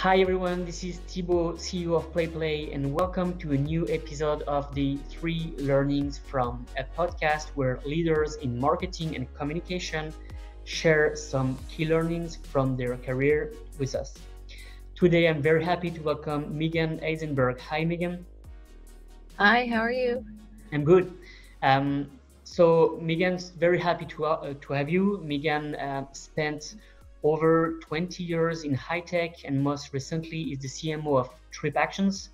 Hi everyone, this is Thibaut, CEO of PlayPlay, and welcome to a new episode of the 3 Learnings from, a podcast where leaders in marketing and communication share some key learnings from their career with us. Today I'm very happy to welcome Meagen Eisenberg. Hi Meagen. Hi, how are you? I'm good. So Meagen's very happy to have you. Meagen spent over 20 years in high tech and most recently is the CMO of Actions,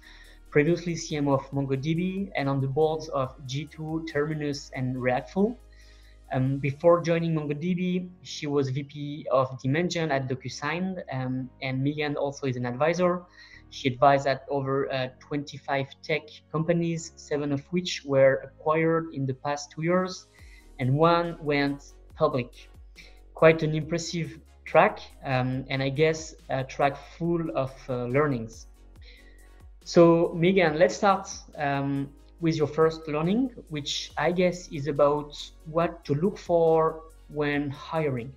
previously CMO of MongoDB and on the boards of G2, Terminus and Reactful. Before joining MongoDB, she was VP of Dimension at DocuSign, and Meagen also is an advisor. She advised at over 25 tech companies, 7 of which were acquired in the past 2 years, and 1 went public. Quite an impressive track, and I guess a track full of learnings. So Meagen, let's start with your first learning, which I guess is about what to look for when hiring.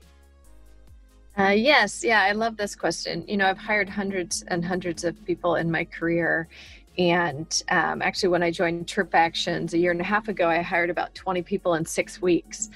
Yes, I love this question. I've hired hundreds and hundreds of people in my career. And actually, when I joined Trip Actions a year and a half ago, I hired about 20 people in 6 weeks.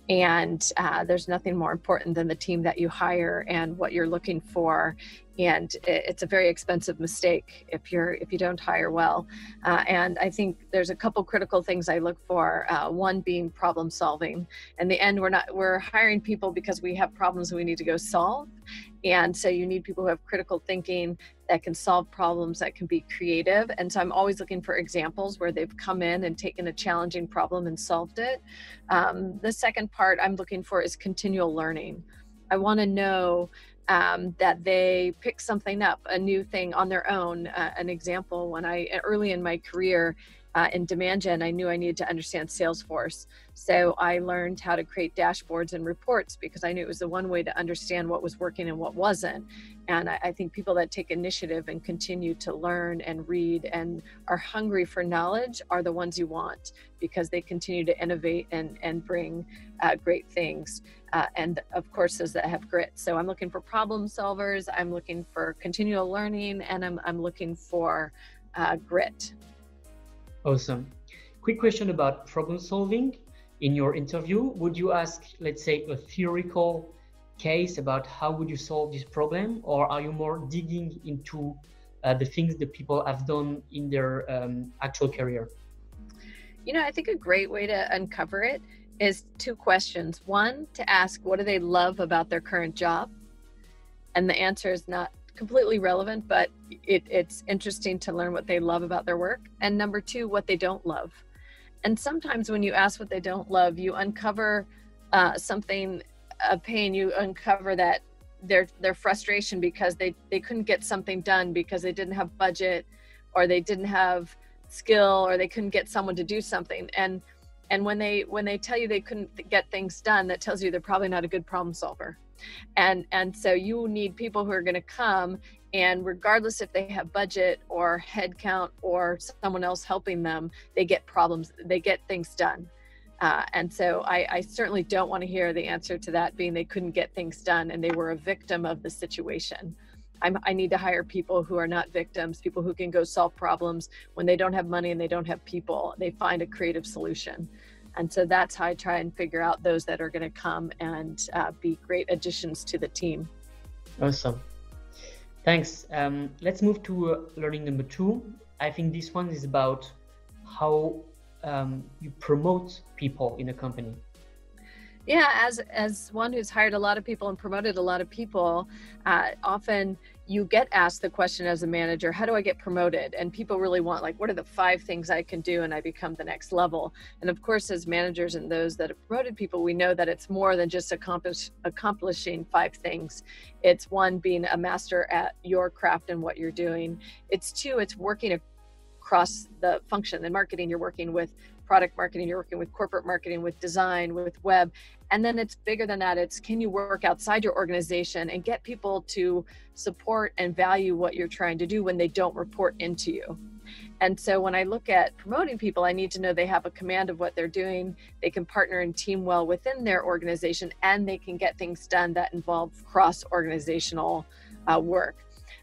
And there's nothing more important than the team that you hire and what you're looking for. And it's a very expensive mistake if you don't hire well. And I think there's a couple critical things I look for. One being problem solving. In the end, we're hiring people because we have problems we need to go solve. And so you need people who have critical thinking, that can solve problems, that can be creative. And so I'm always looking for examples where they've come in and taken a challenging problem and solved it. The second part I'm looking for is continual learning. I want to know that they pick something up, a new thing on their own. An example, early in my career, in Dimension, I knew I needed to understand Salesforce. So I learned how to create dashboards and reports because I knew it was the one way to understand what was working and what wasn't. And I think people that take initiative and continue to learn and read and are hungry for knowledge are the ones you want because they continue to innovate and bring great things. And of course, those that have grit. So I'm looking for problem solvers, I'm looking for continual learning, and I'm looking for grit. Awesome. Quick question about problem solving. In your interview, would you ask, let's say, a theoretical case about how would you solve this problem, or are you more digging into the things that people have done in their actual career? I think a great way to uncover it is 2 questions. One, to ask, what do they love about their current job? And the answer is not completely relevant, but it's interesting to learn what they love about their work. And number 2, what they don't love. And sometimes when you ask what they don't love, you uncover something, a pain. You uncover that their frustration because they couldn't get something done because they didn't have budget, or they didn't have skill, or they couldn't get someone to do something. And when they tell you they couldn't get things done, that tells you they're probably not a good problem solver. And so you need people who are going to come, and regardless if they have budget or headcount or someone else helping them, they get things done. And so I certainly don't want to hear the answer to that being they couldn't get things done and they were a victim of the situation. I need to hire people who are not victims, people who can go solve problems when they don't have money and they don't have people. They find a creative solution. And so that's how I try and figure out those that are going to come and be great additions to the team. Awesome. Thanks. Let's move to learning number 2. I think this one is about how you promote people in a company. Yeah, as one who's hired a lot of people and promoted a lot of people, often you get asked the question as a manager, how do I get promoted? And people really want, like, what are the 5 things I can do and I become the next level? And of course, as managers and those that have promoted people, we know that it's more than just accomplishing 5 things. It's 1, being a master at your craft and what you're doing. It's 2, it's working across the function. In marketing, you're working with product marketing, you're working with corporate marketing, with design, with web. And then it's bigger than that. It's, can you work outside your organization and get people to support and value what you're trying to do when they don't report into you? And so when I look at promoting people, I need to know they have a command of what they're doing, they can partner and team well within their organization, and they can get things done that involve cross-organizational work.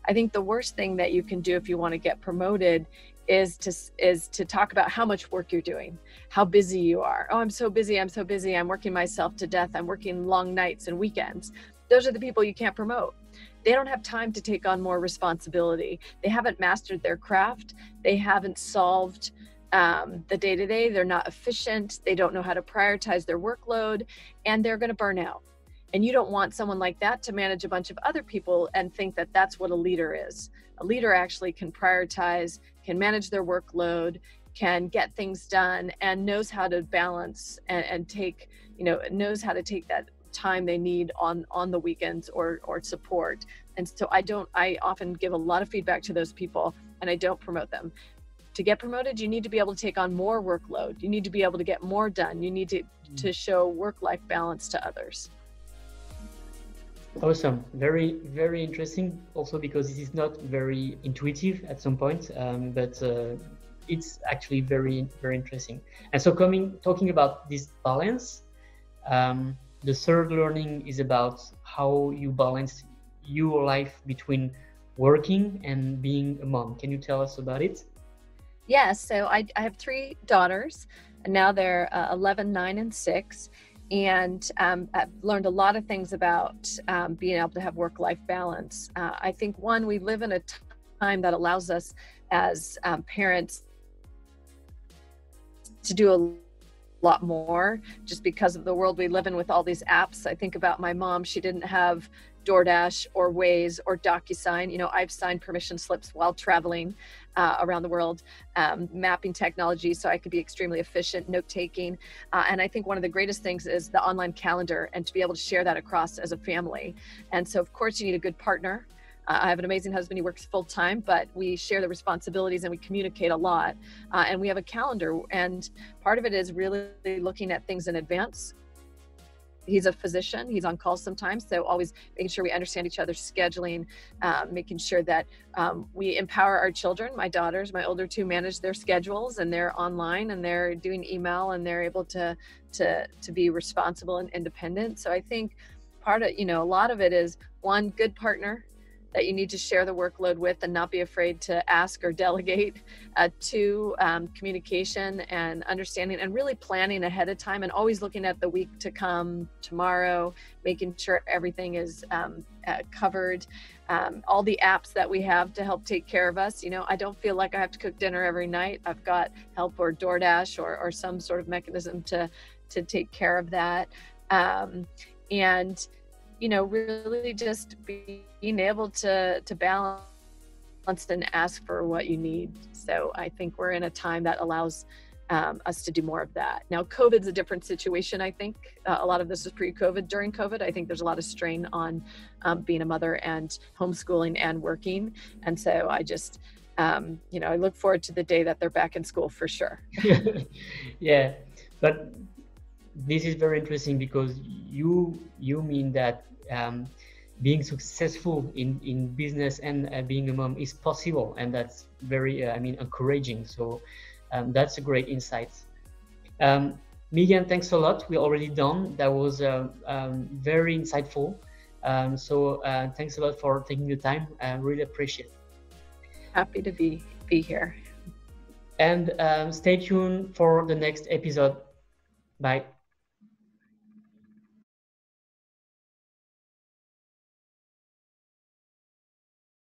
I think the worst thing that you can do if you want to get promoted is to talk about how much work you're doing, how busy you are. Oh, I'm so busy, I'm working myself to death, I'm working long nights and weekends. Those are the people you can't promote. They don't have time to take on more responsibility. They haven't mastered their craft. They haven't solved the day-to-day. They're not efficient. They don't know how to prioritize their workload, and they're going to burn out. And you don't want someone like that to manage a bunch of other people and think that that's what a leader is. A leader actually can prioritize, can manage their workload, can get things done, and knows how to balance and take, knows how to take that time they need on the weekends or support. And so I often give a lot of feedback to those people, and I don't promote them. To get promoted, you need to be able to take on more workload. You need to be able to get more done. You need to show work-life balance to others. Awesome. Very, very interesting. Also because this is not very intuitive at some point, but it's actually very, very interesting. And so talking about this balance, the third learning is about how you balance your life between working and being a mom. Can you tell us about it? Yes. So I have 3 daughters, and now they're 11, 9, and 6. And I've learned a lot of things about being able to have work-life balance. I think, one, we live in a time that allows us as parents to do a lot more just because of the world we live in with all these apps. I think about my mom. She didn't have DoorDash or Waze or DocuSign. I've signed permission slips while traveling around the world, mapping technology so I could be extremely efficient, note-taking. And I think one of the greatest things is the online calendar and to be able to share that across as a family. And so, of course, you need a good partner. I have an amazing husband. He works full-time, but we share the responsibilities and we communicate a lot. And we have a calendar. And part of it is really looking at things in advance. He's a physician. He's on call sometimes. So always making sure we understand each other's scheduling, making sure that we empower our children. My daughters, my older 2, manage their schedules, and they're online and they're doing email and they're able to be responsible and independent. So I think part of, a lot of it is, one, good partner that you need to share the workload with and not be afraid to ask or delegate. 2, communication and understanding and really planning ahead of time and always looking at the week to come, tomorrow, making sure everything is covered. All the apps that we have to help take care of us. I don't feel like I have to cook dinner every night. I've got help or DoorDash or some sort of mechanism to take care of that. And really just being able to balance and ask for what you need. So I think we're in a time that allows us to do more of that. Now, COVID's a different situation, I think. A lot of this is pre-COVID. During COVID, I think there's a lot of strain on being a mother and homeschooling and working. And so I just, I look forward to the day that they're back in school for sure. Yeah, but this is very interesting because you mean that being successful in business and being a mom is possible, and that's very encouraging. So that's a great insight. Meagen, thanks a lot. We're already done. That was very insightful. So thanks a lot for taking the time. I really appreciate it. Happy to be here. And stay tuned for the next episode. Bye.